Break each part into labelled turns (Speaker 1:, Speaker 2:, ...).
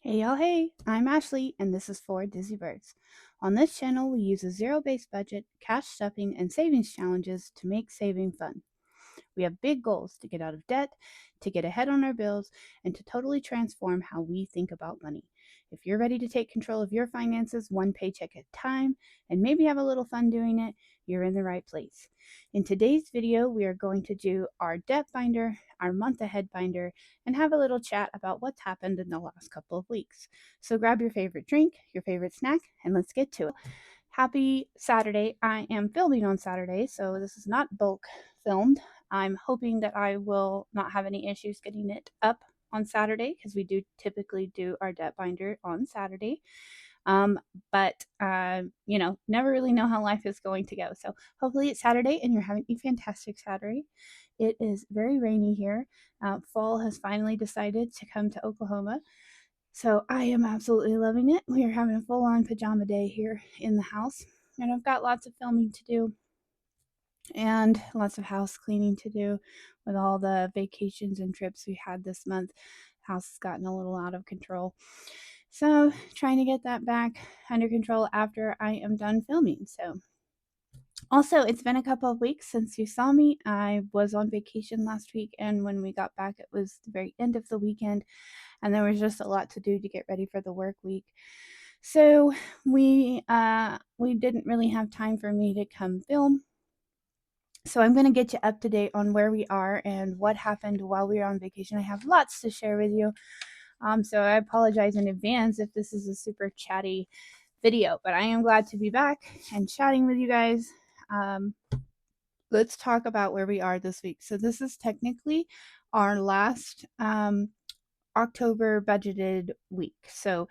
Speaker 1: Hey y'all, hey, I'm Ashley, and this is for Dizzy Birds. On this channel, we use a zero based budget, cash stuffing, and savings challenges to make saving fun. We have big goals to get out of debt, to get ahead on our bills, and to totally transform how we think about money. If you're ready to take control of your finances one paycheck at a time and maybe have a little fun doing it, you're in the right place. In today's video, we are going to do our debt binder, our month ahead binder, and have a little chat about what's happened in the last couple of weeks. So grab your favorite drink, your favorite snack, and let's get to it. Happy Saturday. I am filming on Saturday, so this is not bulk filmed. I'm hoping that I will not have any issues getting it up on Saturday because we do typically do our debt binder on Saturday. But never really know how life is going to go. So hopefully it's Saturday and you're having a fantastic Saturday. It is very rainy here. Fall has finally decided to come to Oklahoma. So I am absolutely loving it. We are having a full on pajama day here in the house. And I've got lots of filming to do and lots of house cleaning to do with all the vacations and trips we had this month. The house has gotten a little out of control. So, trying to get that back under control after I am done filming. So, also, it's been a couple of weeks since you saw me. I was on vacation last week, and when we got back, it was the very end of the weekend, and there was just a lot to do to get ready for the work week. So we didn't really have time for me to come film. So I'm going to get you up to date on where we are and what happened while we were on vacation. I have lots to share with you. So I apologize in advance if this is a super chatty video, but I am glad to be back and chatting with you guys. Let's talk about where we are this week. So this is technically our last October budgeted week. So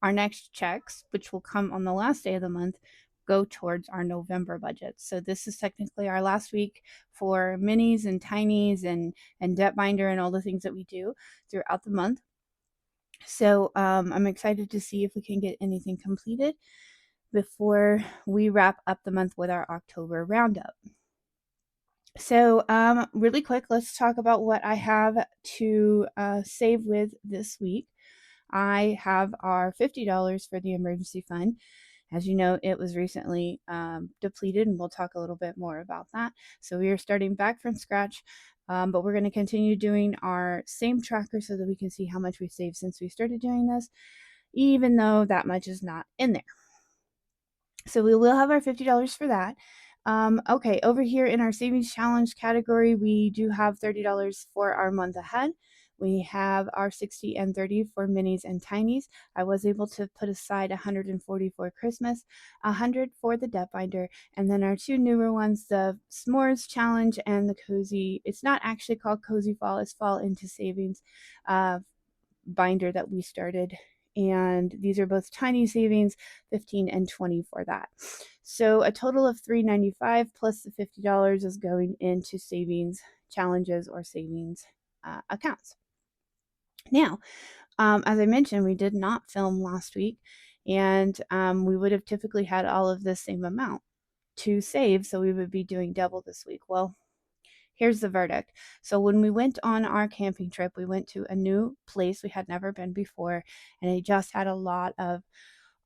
Speaker 1: our next checks, which will come on the last day of the month, go towards our November budget. So this is technically our last week for minis and tinies and debt binder and all the things that we do throughout the month. So I'm excited to see if we can get anything completed before we wrap up the month with our October roundup. So really quick, let's talk about what I have to save with this week. I have our $50 for the emergency fund. As you know, it was recently depleted, and we'll talk a little bit more about that. So we are starting back from scratch, but we're going to continue doing our same tracker so that we can see how much we've saved since we started doing this, even though that much is not in there. So we will have our $50 for that. Okay, over here in our savings challenge category, we do have $30 for our month ahead. We have our 60 and 30 for minis and tinies. I was able to put aside 140 for Christmas, 100 for the debt binder, and then our two newer ones, the s'mores challenge and the cozy. It's not actually called Cozy Fall, it's Fall into Savings binder that we started. And these are both tiny savings, 15 and 20 for that. So a total of $395 plus the $50 is going into savings challenges or savings accounts. Now, as I mentioned, we did not film last week, and we would have typically had all of the same amount to save, so we would be doing double this week. Well, here's the verdict. So when we went on our camping trip, we went to a new place we had never been before, and it just had a lot of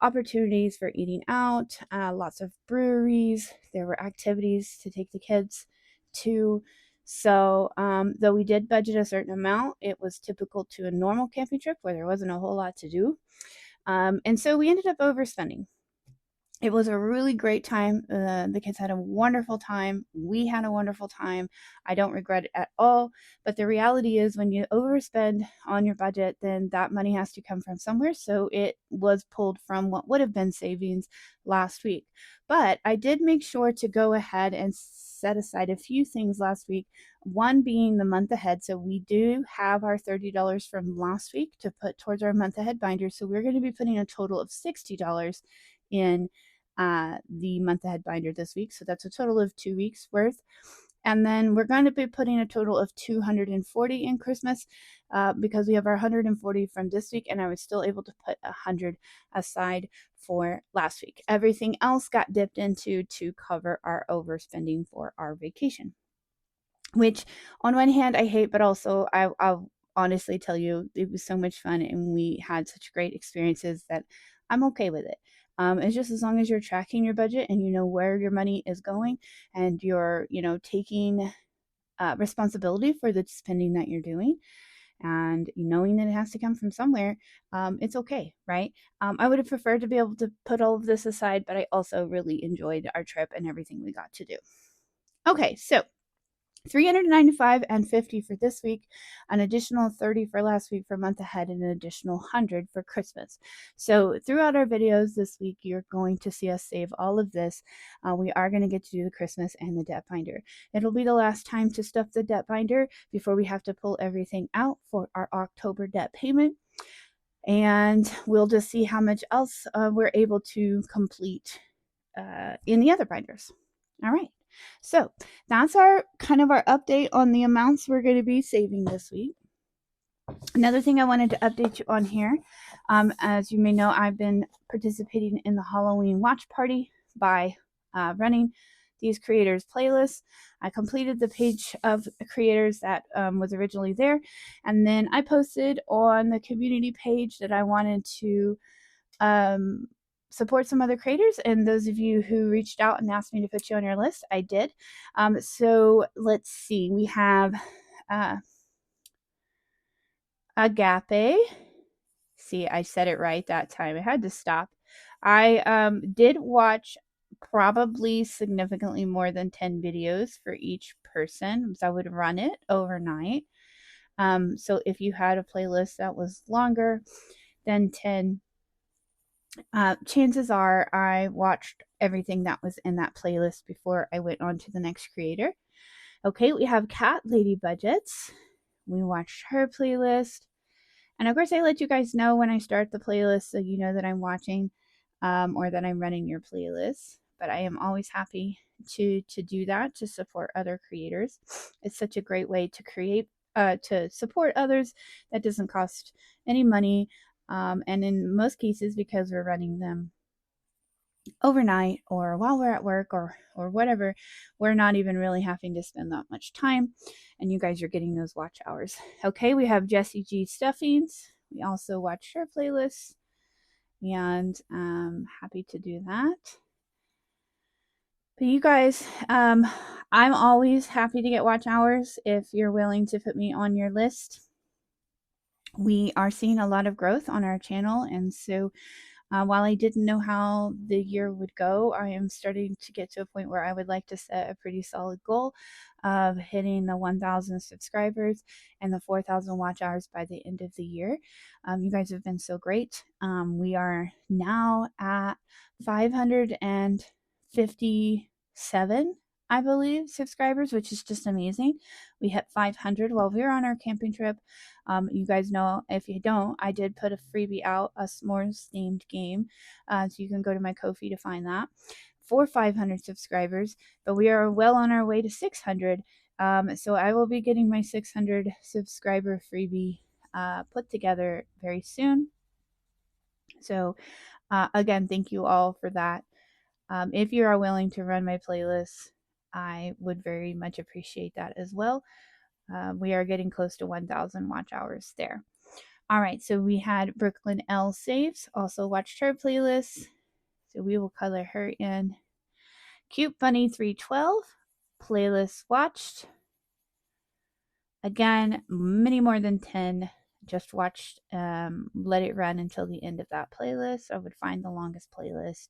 Speaker 1: opportunities for eating out, lots of breweries. There were activities to take the kids to. So, though we did budget a certain amount, it was typical to a normal camping trip where there wasn't a whole lot to do. And so we ended up overspending. It was a really great time. The kids had a wonderful time. We had a wonderful time. I don't regret it at all. But the reality is, when you overspend on your budget, then that money has to come from somewhere. So it was pulled from what would have been savings last week. But I did make sure to go ahead and set aside a few things last week. One being the month ahead. So we do have our $30 from last week to put towards our month ahead binder. So we're going to be putting a total of $60 in the month ahead binder this week. So that's a total of 2 weeks worth. And then we're going to be putting a total of 240 in Christmas because we have our 140 from this week, and I was still able to put 100 aside for last week. Everything else got dipped into to cover our overspending for our vacation, which on one hand I hate, but also honestly tell you it was so much fun and we had such great experiences that I'm okay with it. It's just as long as you're tracking your budget and you know where your money is going and you're, taking responsibility for the spending that you're doing and knowing that it has to come from somewhere, it's okay, right? I would have preferred to be able to put all of this aside, but I also really enjoyed our trip and everything we got to do. Okay, so 395 and 50 for this week, an additional 30 for last week for month ahead, and an additional 100 for Christmas. So throughout our videos this week, you're going to see us save all of this. We are going to get to do the Christmas and the debt binder. It'll be the last time to stuff the debt binder before we have to pull everything out for our October debt payment. And we'll just see how much else we're able to complete in the other binders. All right. So that's our update on the amounts we're going to be saving this week. Another thing I wanted to update you on here, as you may know, I've been participating in the Halloween watch party by running these creators playlists. I completed the page of creators that was originally there, and then I posted on the community page that I wanted to support some other creators, and those of you who reached out and asked me to put you on your list, I did. So let's see, we have Agape. See, I said it right that time. I had to stop. I did watch probably significantly more than 10 videos for each person because I would run it overnight. So if you had a playlist that was longer than 10, chances are I watched everything that was in that playlist before I went on to the next creator. Okay, we have Cat Lady Budgets. We watched her playlist. And of course, I let you guys know when I start the playlist so you know that I'm watching or that I'm running your playlist. But I am always happy to do that, to support other creators. It's such a great way to to support others that doesn't cost any money. And in most cases, because we're running them overnight or while we're at work or whatever, we're not even really having to spend that much time, and you guys are getting those watch hours. Okay, we have Jessie G Stuffings. We also watch her playlists, and happy to do that. But you guys, I'm always happy to get watch hours if you're willing to put me on your list. We are seeing a lot of growth on our channel, and so while I didn't know how the year would go, I am starting to get to a point where I would like to set a pretty solid goal of hitting the 1,000 subscribers and the 4,000 watch hours by the end of the year. You guys have been so great. We are now at 557, I believe, subscribers, which is just amazing. We hit 500 while we were on our camping trip. You guys know, if you don't, I did put a freebie out, a s'mores themed game. So you can go to my Ko-fi to find that for 500 subscribers. But we are well on our way to 600. So I will be getting my 600 subscriber freebie put together very soon. So again, thank you all for that. If you are willing to run my playlist, I would very much appreciate that as well. We are getting close to 1,000 watch hours there. All right, so we had Brooklyn L Saves, also watched her playlist. So we will color her in. Cute Bunny 312, playlist watched. Again, many more than 10. Just watched, let it run until the end of that playlist. I would find the longest playlist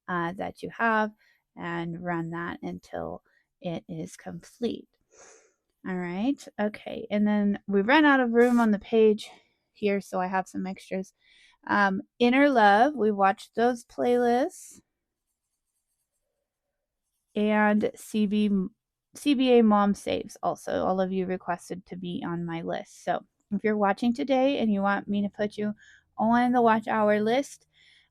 Speaker 1: that you have and run that until it is complete. All right. Okay. And then we ran out of room on the page here, so I have some extras. Inner Love, we watched those playlists. And CBA Mom Saves also. All of you requested to be on my list. So if you're watching today and you want me to put you on the watch hour list,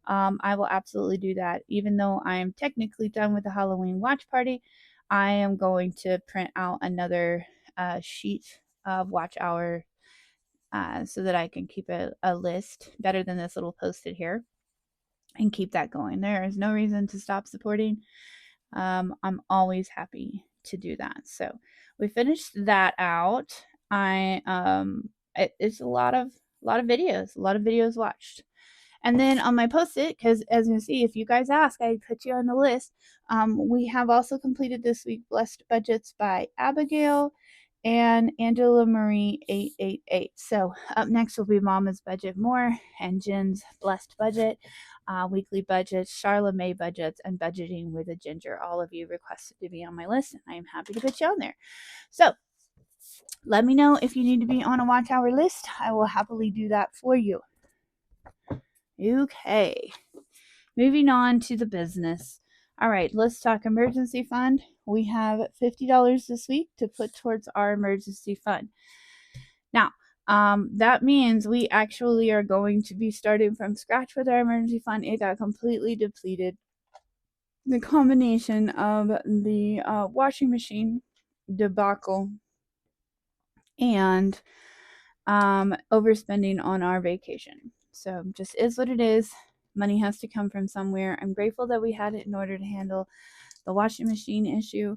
Speaker 1: I will absolutely do that. Even though I am technically done with the Halloween watch party, I am going to print out another sheet of watch hour so that I can keep a list better than this little post-it here and keep that going. There is no reason to stop supporting. I'm always happy to do that. So we finished that out. I it's a lot of videos watched. And then on my post-it, because as you see, if you guys ask, I put you on the list. We have also completed this week Blessed Budgets by Abigail and Angela Marie 888. So up next will be Mama's Budget More and Jen's Blessed Budget, weekly budgets, Charlotte May budgets, and budgeting with a ginger. All of you requested to be on my list, and I am happy to put you on there. So let me know if you need to be on a watch hour list. I will happily do that for you. Okay, moving on to the business. All right, let's talk emergency fund. We have $50 this week to put towards our emergency fund. Now, that means we actually are going to be starting from scratch with our emergency fund. It got completely depleted. The combination of the washing machine debacle and overspending on our vacation. So just is what it is. Money has to come from somewhere. I'm grateful that we had it in order to handle the washing machine issue,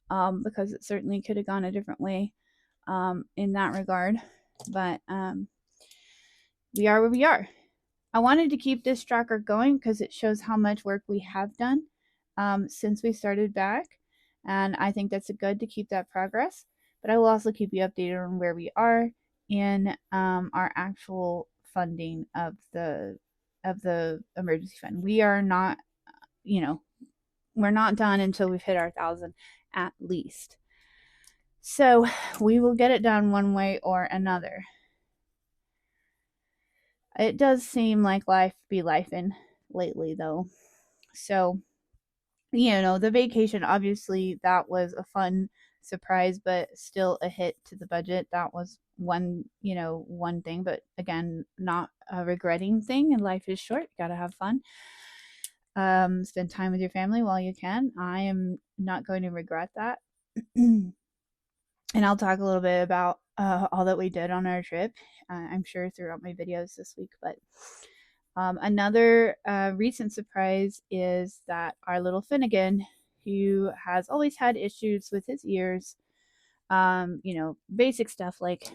Speaker 1: because it certainly could have gone a different way in that regard. But we are where we are. I wanted to keep this tracker going because it shows how much work we have done since we started back. And I think that's good to keep that progress. But I will also keep you updated on where we are in our actual funding of the emergency fund. We are not, we're not done until we've hit our 1,000 at least. So we will get it done one way or another. It does seem like life be lifing lately, though. So, the vacation, obviously, that was a fun surprise, but still a hit to the budget. That was one thing, but again, not a regretting thing. And life is short. You gotta have fun. Spend time with your family while you can. I am not going to regret that. And I'll talk a little bit about all that we did on our trip, I'm sure, throughout my videos this week. But another recent surprise is that our little Finnegan, who has always had issues with his ears, basic stuff like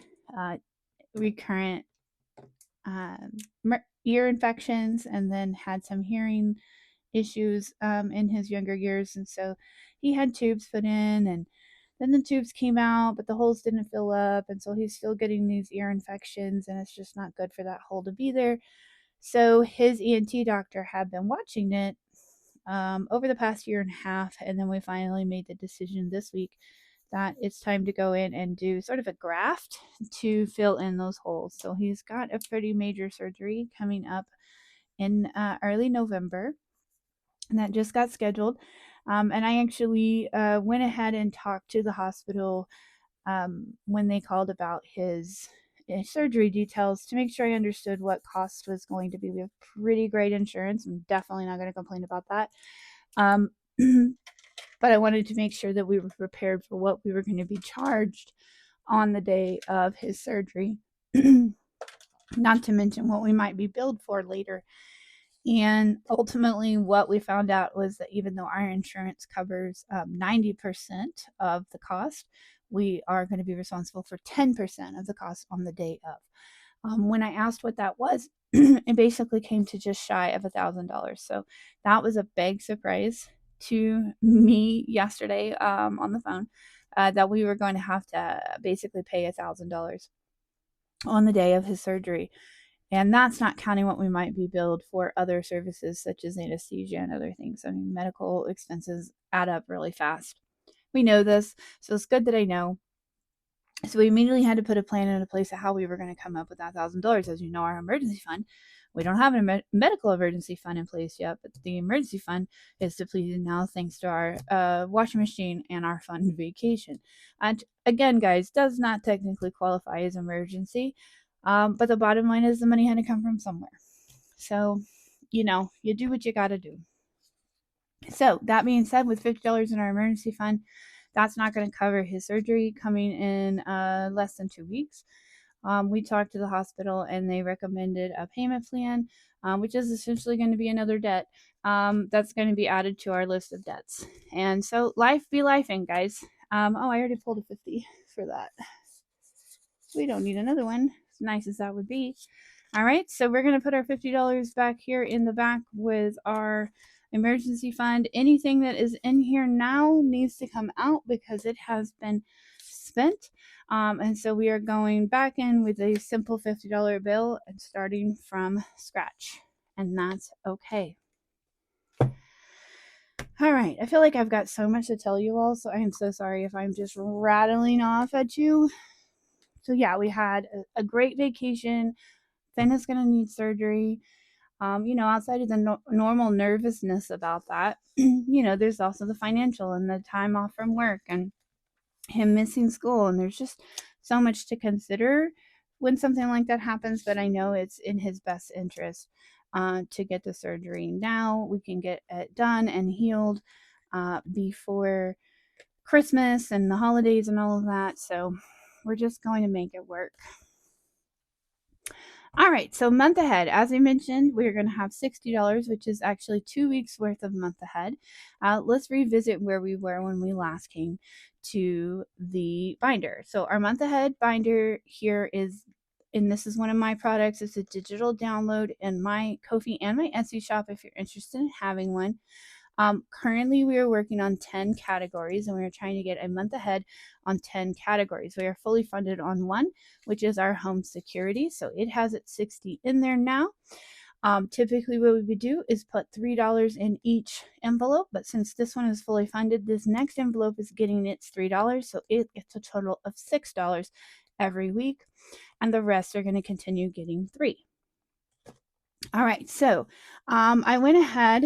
Speaker 1: recurrent ear infections, and then had some hearing issues in his younger years. And so he had tubes put in, and then the tubes came out, but the holes didn't fill up. And so he's still getting these ear infections, and it's just not good for that hole to be there. So his ENT doctor had been watching it over the past year and a half. And then we finally made the decision this week that it's time to go in and do sort of a graft to fill in those holes. So he's got a pretty major surgery coming up in early November, and that just got scheduled. And I actually went ahead and talked to the hospital when they called about his surgery details to make sure I understood what cost was going to be. We have pretty great insurance. I'm definitely not going to complain about that. But I wanted to make sure that we were prepared for what we were going to be charged on the day of his surgery, not to mention what we might be billed for later. And ultimately, what we found out was that even though our insurance covers 90% of the cost, we are going to be responsible for 10% of the cost on the day of. When I asked what that was, it basically came to just shy of $1,000. So that was a big surprise to me yesterday on the phone, that we were going to have to basically pay $1,000 on the day of his surgery. And that's not counting what we might be billed for other services such as anesthesia and other things. I mean, medical expenses add up really fast. We know this, so it's good that I know. So we immediately had to put a plan into place of how we were going to come up with that $1,000. As you know, our emergency fund, we don't have a medical emergency fund in place yet, but the emergency fund is depleted now thanks to our washing machine and our fund vacation. And again, guys, does not technically qualify as emergency. But the bottom line is the money had to come from somewhere. So, you do what you got to do. So that being said, with $50 in our emergency fund, that's not going to cover his surgery coming in less than 2 weeks. We talked to the hospital and they recommended a payment plan, which is essentially going to be another debt that's going to be added to our list of debts. And so life be lifing, guys. I already pulled a 50 for that. We don't need another one. as nice as that would be. All right, so we're going to put our $50 back here in the back with our emergency fund. Anything that is in here now needs to come out because it has been spent. And so we are going back in with a simple $50 bill and starting from scratch. And that's okay. All right, I feel like I've got so much to tell you all, so I am so sorry if I'm just rattling off at you. So yeah, we had a great vacation. Finn is going to need surgery. Outside of the normal nervousness about that, there's also the financial and the time off from work and him missing school. And there's just so much to consider when something like that happens. But I know it's in his best interest to get the surgery now. We can get it done and healed before Christmas and the holidays and all of that. So we're just going to make it work. All right, so month ahead, as I mentioned, we're going to have $60, which is actually 2 weeks worth of month ahead. Let's revisit where we were when we last came to the binder. So our month ahead binder here is, and this is one of my products. It's a digital download in my Ko-fi and my Etsy shop if you're interested in having one. Currently, we are working on 10 categories and we are trying to get a month ahead on 10 categories. We are fully funded on one, which is our home security. So it has its 60 in there now. Typically, what we would do is put $3 in each envelope. But since this one is fully funded, this next envelope is getting its $3. So it gets a total of $6 every week. And the rest are going to continue getting $3. All right. So I went ahead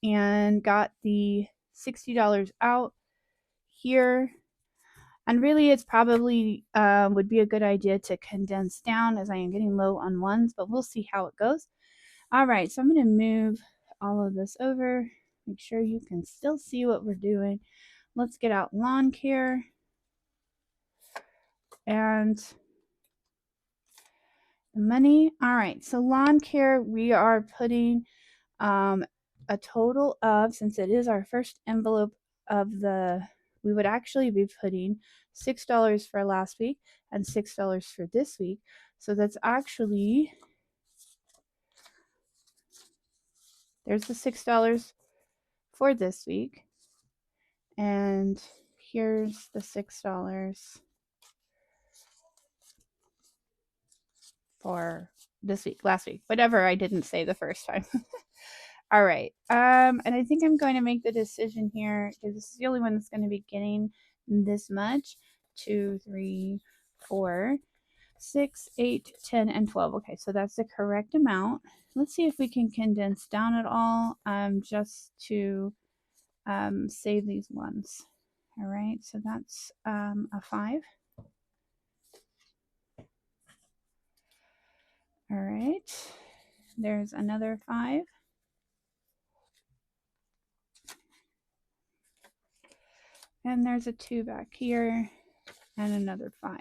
Speaker 1: and got the $60 out here. And really, it's probably would be a good idea to condense down as I am getting low on ones, but we'll see how it goes. All right, so I'm going to move all of this over. Make sure you can still see what we're doing. Let's get out lawn care. And the money. All right, so lawn care, we are putting a total of, since it is our first envelope of we would actually be putting $6 for last week and $6 for this week. So that's actually, there's the $6 for this week. And here's the $6 for this week, last week, whatever I didn't say the first time. All right. And I think I'm going to make the decision here because this is the only one that's going to be getting this much. 2, 3, 4, 6, 8, 10, and 12. Okay, so that's the correct amount. Let's see if we can condense down at all just to save these ones. All right, so that's a 5. All right, there's another 5. And there's a 2 back here and another 5.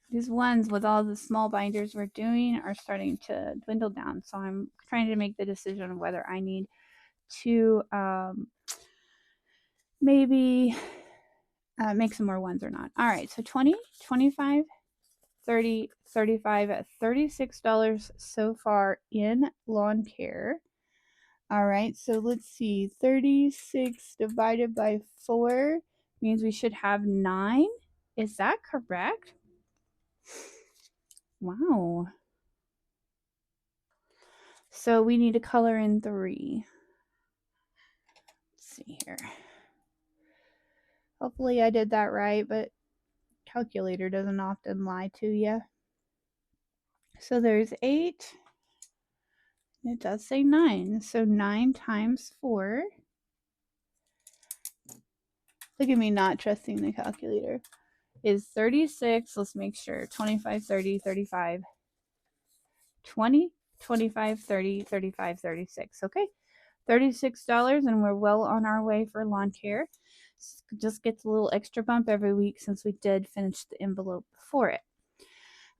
Speaker 1: These ones with all the small binders we're doing are starting to dwindle down. So I'm trying to make the decision of whether I need to maybe make some more ones or not. All right, so 20, 25, 30, 35, $36 so far in lawn care. All right, so let's see. 36 divided by 4 means we should have 9. Is that correct? Wow. So we need to color in 3. Let's see here. Hopefully I did that right, but calculator doesn't often lie to you. So there's 8. It does say 9. So 9 times 4. Look at me not trusting the calculator. Is 36. Let's make sure. 25, 30, 35, 20, 25, 30, 35, 36. Okay. $36, and we're well on our way for lawn care. Just gets a little extra bump every week since we did finish the envelope for it.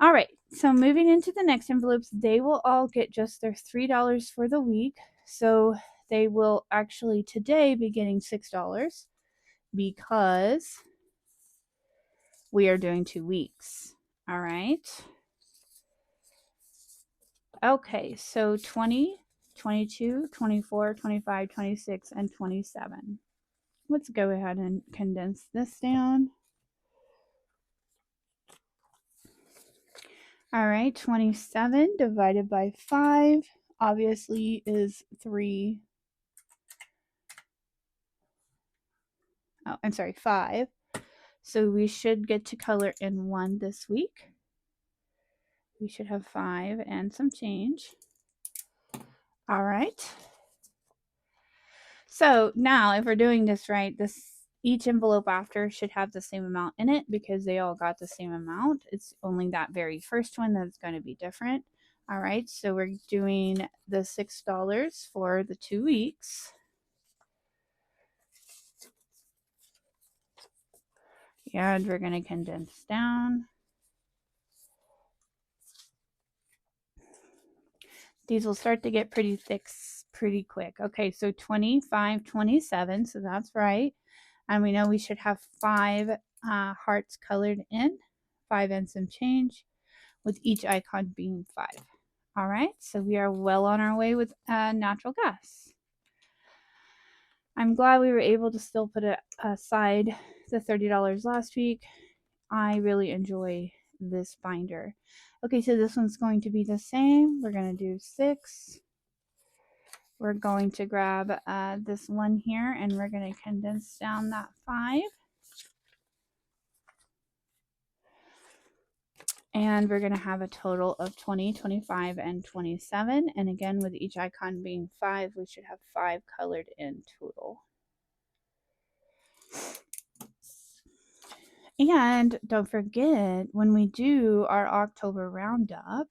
Speaker 1: All right, so moving into the next envelopes, they will all get just their $3 for the week. So they will actually today be getting $6 because we are doing 2 weeks. All right. Okay, so 20, 22, 24, 25, 26, and 27. Let's go ahead and condense this down. All right, 27 divided by 5 obviously is 3. Oh, I'm sorry, 5. So we should get to color in 1 this week. We should have 5 and some change. All right. So now if we're doing this right, each envelope after should have the same amount in it because they all got the same amount. It's only that very first one that's going to be different. All right, so we're doing the $6 for the 2 weeks. And we're going to condense down. These will start to get pretty thick pretty quick. Okay, so 25, 27, so that's right. And we know we should have 5 hearts colored in, 5 and some change, with each icon being 5. All right, so we are well on our way with natural gas. I'm glad we were able to still put aside the $30 last week. I really enjoy this binder. Okay, so this one's going to be the same. We're going to do 6. We're going to grab this one here and we're going to condense down that 5. And we're going to have a total of 20, 25, and 27. And again, with each icon being 5, we should have 5 colored in total. And don't forget, when we do our October roundup,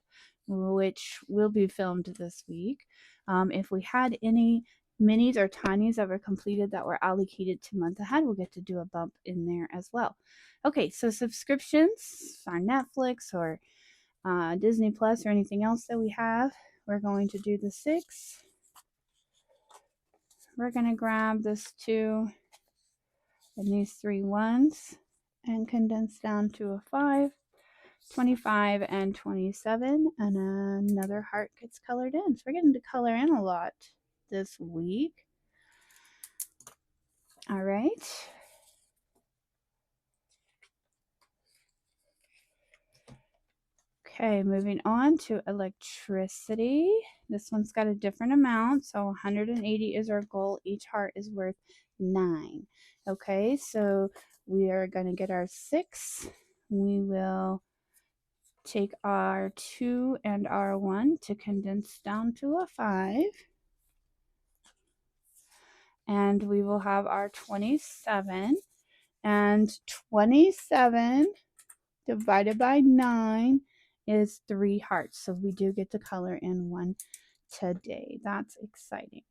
Speaker 1: which will be filmed this week, if we had any minis or tinies that were completed that were allocated to month ahead, we'll get to do a bump in there as well. Okay, so subscriptions, our Netflix or Disney Plus or anything else that we have, we're going to do the 6. We're going to grab this 2 and these 3 ones and condense down to a 5, 25, and 27, and another heart gets colored in. So we're getting to color in a lot this week. All right. Okay, moving on to electricity. This one's got a different amount, so 180 is our goal. Each heart is worth 9. Okay, so we are going to get our 6. We will take our 2 and our 1 to condense down to a 5. And we will have our 27. And 27 divided by 9 is 3 hearts. So we do get to color in 1 today. That's exciting.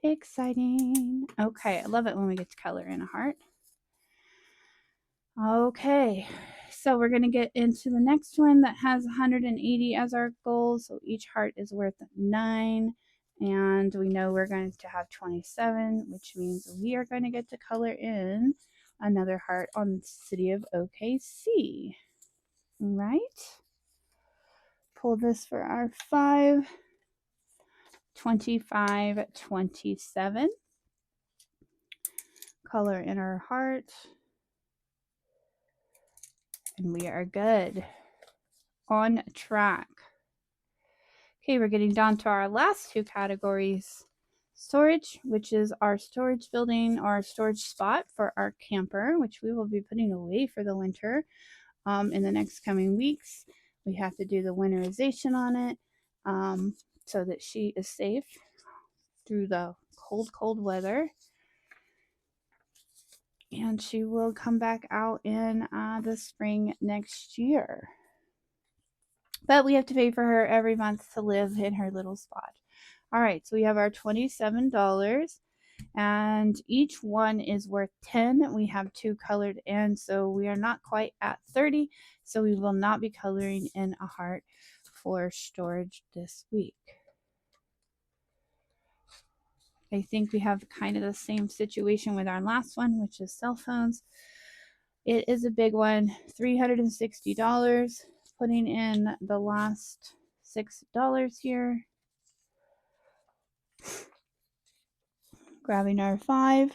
Speaker 1: Exciting. Okay, I love it when we get to color in a heart. Okay, so we're going to get into the next one that has 180 as our goal. So each heart is worth 9. And we know we're going to have 27, which means we are going to get to color in another heart on the city of OKC. Right? Pull this for our 5, 25, 27. Color in our heart. And we are good. On track. Okay, we're getting down to our last 2 categories. Storage, which is our storage building or storage spot for our camper, which we will be putting away for the winter in the next coming weeks. We have to do the winterization on it so that she is safe through the cold weather. And she will come back out in the spring next year. But we have to pay for her every month to live in her little spot. All right, so we have our $27 and each one is worth 10. We have 2 colored in, so we are not quite at 30. So we will not be coloring in a heart for storage this week. I think we have kind of the same situation with our last one, which is cell phones. It is a big one, $360. Putting in the last $6 here. Grabbing our 5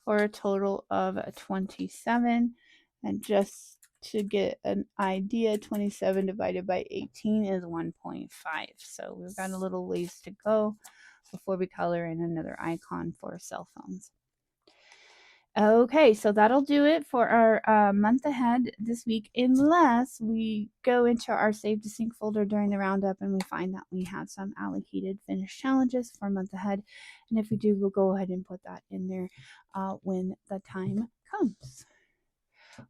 Speaker 1: for a total of 27. And just to get an idea, 27 divided by 18 is 1.5. So we've got a little ways to go before we color in another icon for cell phones. Okay, so that'll do it for our month ahead this week, unless we go into our Save to Sync folder during the roundup and we find that we have some allocated finished challenges for month ahead. And if we do, we'll go ahead and put that in there when the time comes.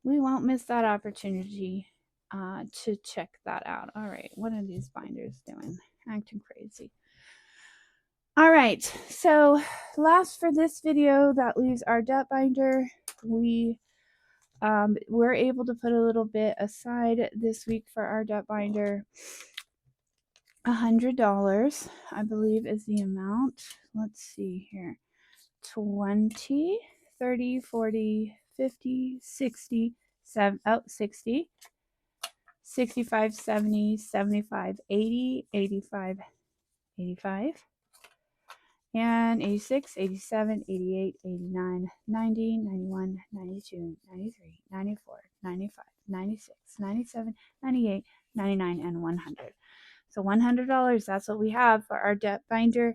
Speaker 1: We won't miss that opportunity to check that out. All right, what are these binders doing? Acting crazy. All right, so last for this video, that leaves our debt binder. We're able to put a little bit aside this week for our debt binder. $100, I believe, is the amount. Let's see here. 20, 30, 40, 50, 60, 60, 65, 70, 75, 80, 85, 85. And 86, 87, 88, 89, 90, 91, 92, 93, 94, 95, 96, 97, 98, 99, and 100. So $100, that's what we have for our debt binder.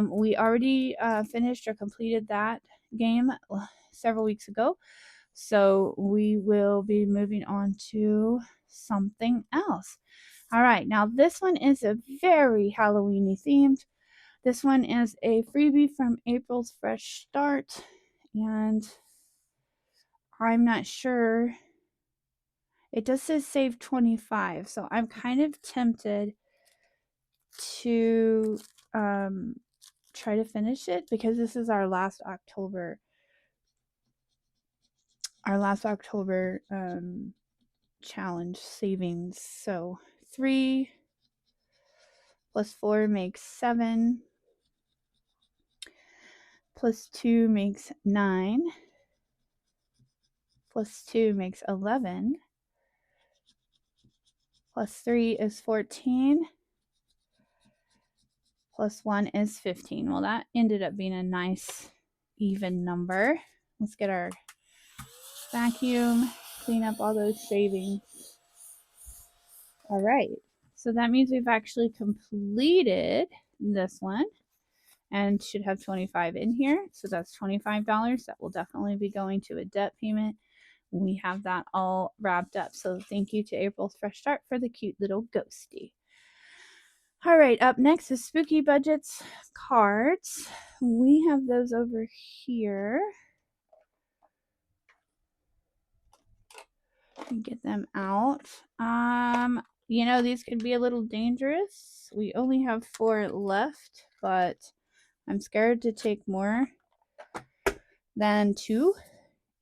Speaker 1: We already finished or completed that game several weeks ago. So we will be moving on to something else. All right, now this one is a very Halloween-y themed. This one is a freebie from April's Fresh Start, and I'm not sure. It does say save 25, so I'm kind of tempted to try to finish it because this is our last October challenge savings. So 3 plus 4 makes 7. Plus 2 makes 9. Plus 2 makes 11. Plus 3 is 14. Plus 1 is 15. Well, that ended up being a nice even number. Let's get our vacuum, clean up all those savings. All right. So that means we've actually completed this one and should have 25 in here. So that's $25. That will definitely be going to a debt payment. We have that all wrapped up. So thank you to April's Fresh Start for the cute little ghosty. All right, up next is Spooky Budgets cards. We have those over here. Get them out. You know, these could be a little dangerous. We only have 4 left, but I'm scared to take more than 2.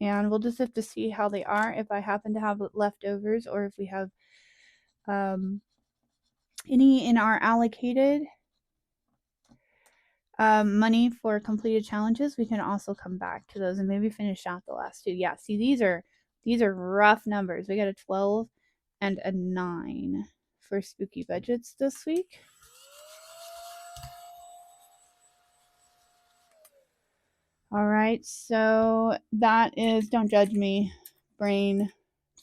Speaker 1: And we'll just have to see how they are, if I happen to have leftovers or if we have any in our allocated money for completed challenges. We can also come back to those and maybe finish out the last 2. Yeah, see, these are rough numbers. We got a 12 and a 9 for Spooky Budgets this week. All right, so that is, don't judge me, brain,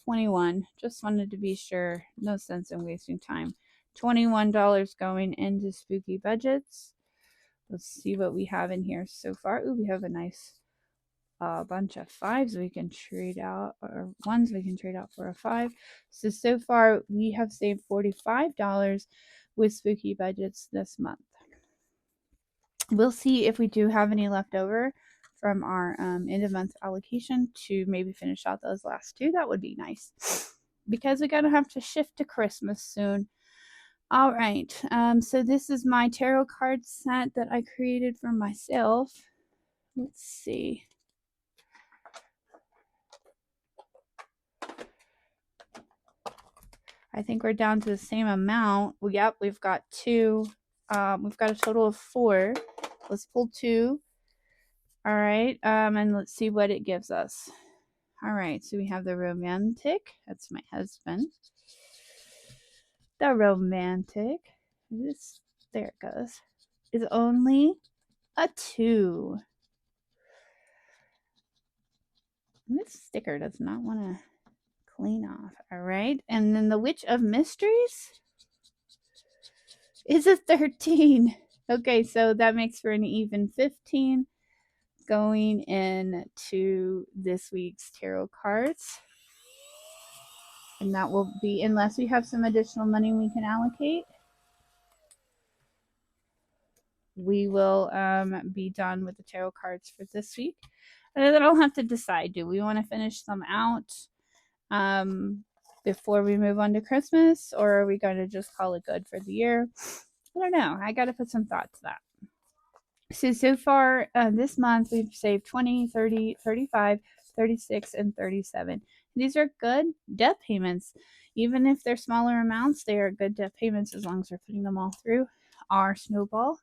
Speaker 1: 21. Just wanted to be sure. No sense in wasting time. $21 going into Spooky Budgets. Let's see what we have in here so far. Ooh, we have a nice bunch of 5s we can trade out, or 1s we can trade out for a 5. So far we have saved $45 with Spooky Budgets this month. We'll see if we do have any left over from our end of month allocation to maybe finish out those last 2. That would be nice because we're gonna have to shift to Christmas soon. All right, so this is my tarot card set that I created for myself. Let's see. I think we're down to the same amount. Yep, we've got 2. We've got a total of 4. Let's pull 2. All right, and let's see what it gives us. All right, so we have the romantic. That's my husband. The romantic. There it goes. Is only a 2. And this sticker does not want to clean off. All right. And then the Witch of Mysteries is a 13. Okay, so that makes for an even 15 going into this week's tarot cards. And that will be, unless we have some additional money we can allocate, we will be done with the tarot cards for this week. And then I'll have to decide, do we want to finish them out before we move on to Christmas, or are we going to just call it good for the year? I don't know. I got to put some thought to that. So far this month, we've saved 20, 30, 35, 36, and 37. These are good debt payments. Even if they're smaller amounts, they are good debt payments as long as we're putting them all through our snowball.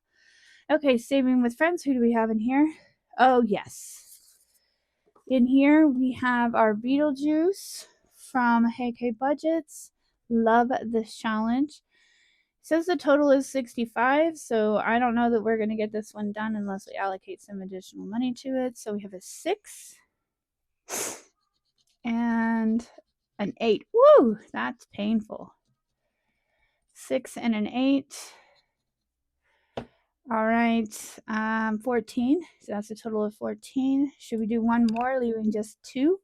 Speaker 1: Okay, saving with friends. Who do we have in here? Oh, yes. In here, we have our Beetlejuice from Hey Budgets. Love this challenge. Says the total is 65, so I don't know that we're going to get this one done unless we allocate some additional money to it. So we have a 6 and an 8. Woo, that's painful. 6 and an 8. All right, 14. So that's a total of 14. Should we do one more, leaving just 2?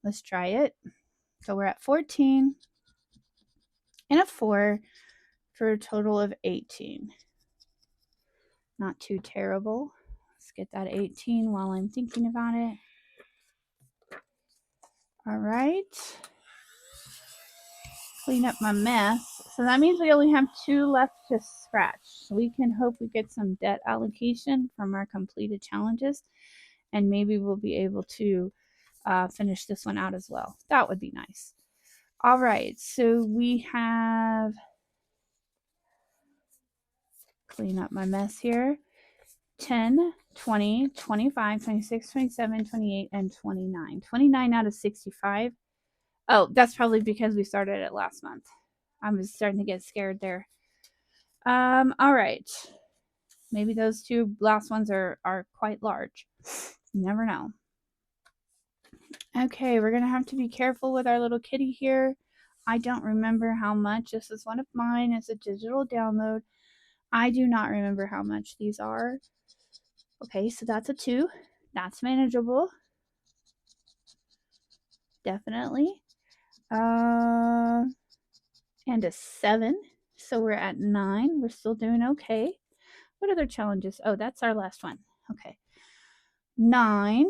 Speaker 1: Let's try it. So we're at 14 and a 4 for a total of 18. Not too terrible. Let's get that 18 while I'm thinking about it. All right. Clean up my mess. So that means we only have 2 left to scratch. So we can hope we get some debt allocation from our completed challenges. And maybe we'll be able to finish this one out as well. That would be nice. All right. So we have... Clean up my mess here. 10, 20, 25, 26, 27, 28, and 29. 29 out of 65. Oh, that's probably because we started it last month. I was starting to get scared there. All right. Maybe those 2 last ones are quite large. You never know. Okay, we're going to have to be careful with our little kitty here. I don't remember how much. This is one of mine. It's a digital download. I do not remember how much these are. Okay, so that's a 2. That's manageable. Definitely. And a 7. So we're at 9. We're still doing okay. What other challenges? Oh, that's our last one. Okay. 9.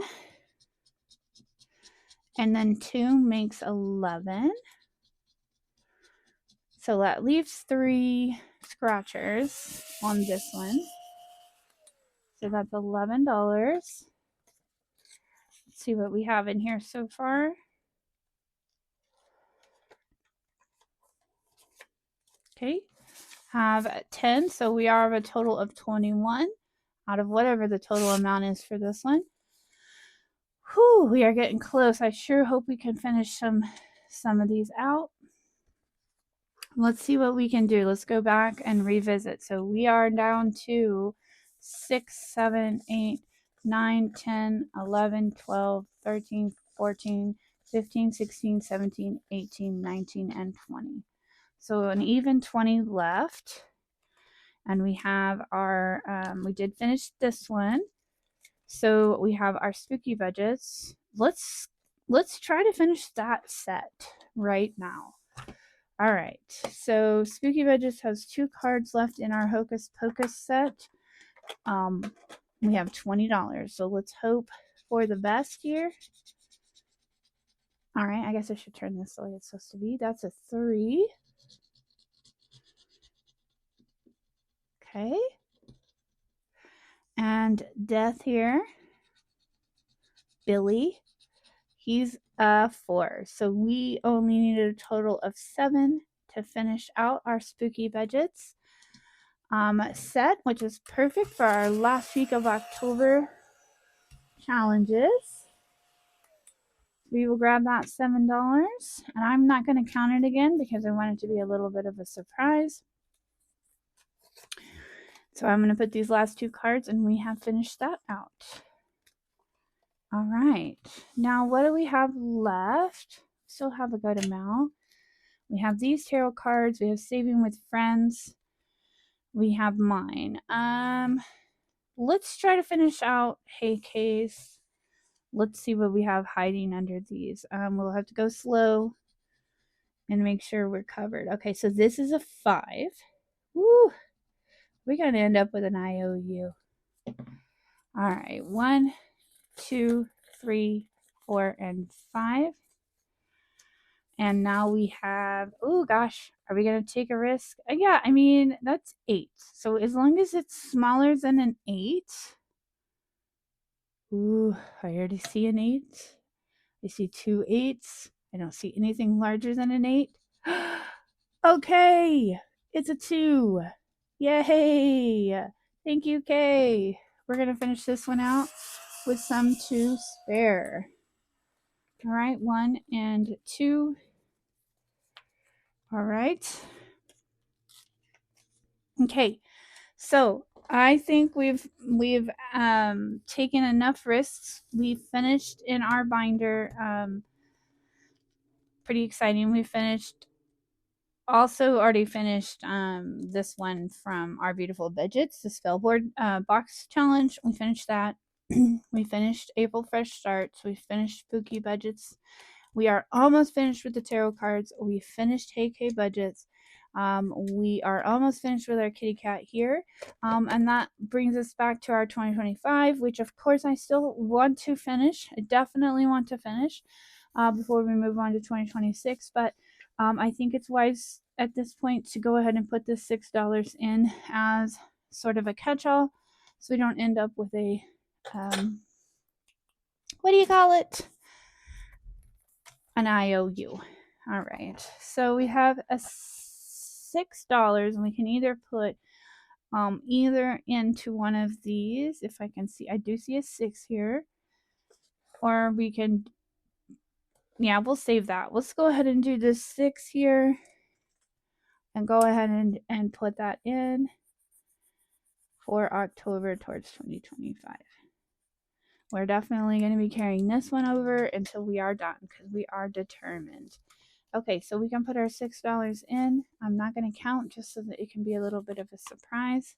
Speaker 1: And then 2 makes 11. So that leaves 3 scratchers on this one. So that's $11. Let's see what we have in here so far. Okay. Have 10. So we are a total of 21 out of whatever the total amount is for this one. Whew, we are getting close. I sure hope we can finish some of these out. Let's see what we can do. Let's go back and revisit. So we are down to 6, 7, 8, 9, 10, 11, 12, 13, 14, 15, 16, 17, 18, 19, and 20. So an even 20 left. And we have our, we did finish this one. So we have our spooky budgets. Let's try to finish that set right now. All right, so Spooky Budgets has 2 cards left in our Hocus Pocus set. We have $20, so let's hope for the best here. All right, I guess I should turn this the way it's supposed to be. That's a 3. Okay. And Death here. Billy. He's a 4. So we only needed a total of 7 to finish out our Spooky Budgets set, which is perfect for our last week of October challenges. we will grab that $7. And I'm not going to count it again because I want it to be a little bit of a surprise. So I'm going to put these last 2 cards and we have finished that out. All right. Now, what do we have left? Still have a good amount. We have these tarot cards. We have Saving with Friends. We have mine. Let's try to finish out Hey Case. Let's see what we have hiding under these. We'll have to go slow and make sure we're covered. Okay, so this is a 5. Woo! We're going to end up with an IOU. All right, 1, 2, 3, 4, and 5. And now we have, oh gosh, are we going to take a risk? Yeah, I mean, that's 8. So as long as it's smaller than an 8. Ooh, I already see an 8. I see 2 8s. I don't see anything larger than an 8. Okay, it's a 2. Yay! Thank you, Kay. We're going to finish this one out with some to spare. All right, 1 and 2. All right. Okay, so I think we've taken enough risks. We finished in our binder. Pretty exciting. We finished. Also already finished this one from Our Beautiful Budgets, the Spellboard box challenge. We finished that. We finished April Fresh Starts. We finished Spooky Budgets. We are almost finished with the tarot cards. We finished Hey K Budgets. We are almost finished with our kitty cat here. And that brings us back to our 2025, which of course I still want to finish. I definitely want to finish before we move on to 2026. But I think it's wise at this point to go ahead and put this $6 in as sort of a catch-all so we don't end up with a, what do you call it? An IOU. All right. So we have a $6 and we can either put either into one of these, if I can see. I do see a 6 here. Or we can, yeah, we'll save that. Let's go ahead and do this 6 here. And go ahead and put that in for October towards 2025. We're definitely going to be carrying this one over until we are done because we are determined. Okay, so we can put our $6 in. I'm not going to count just so that it can be a little bit of a surprise.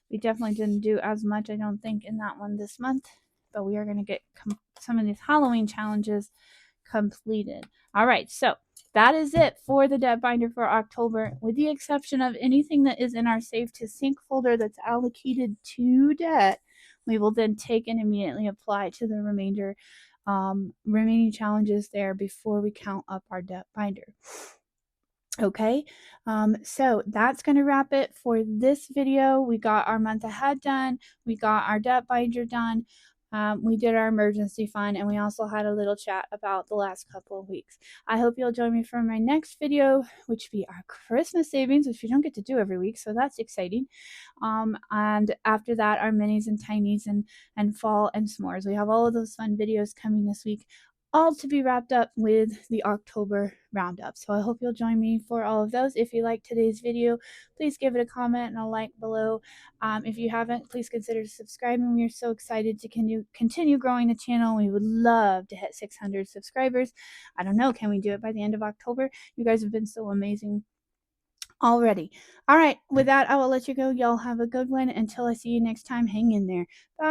Speaker 1: We definitely didn't do as much, I don't think, in that one this month. But we are going to get some of these Halloween challenges completed. All right, so that is it for the debt binder for October, with the exception of anything that is in our Save to Sync folder that's allocated to debt. We will then take and immediately apply to the remaining challenges there before we count up our debt binder. Okay, so that's going to wrap it for this video. We got our month ahead done. We got our debt binder done. We did our emergency fund, and we also had a little chat about the last couple of weeks. I hope you'll join me for my next video, which will be our Christmas savings, which we don't get to do every week, so that's exciting. And after that, our minis and tinies and fall and s'mores. We have all of those fun videos coming this week, all to be wrapped up with the October roundup. So I hope you'll join me for all of those. If you like today's video, please give it a comment and a like below. If you haven't, please consider subscribing. We are so excited to continue growing the channel. We would love to hit 600 subscribers. I don't know, can we do it by the end of October? You guys have been so amazing already. All right, with that, I will let you go. Y'all have a good one. Until I see you next time, hang in there. Bye.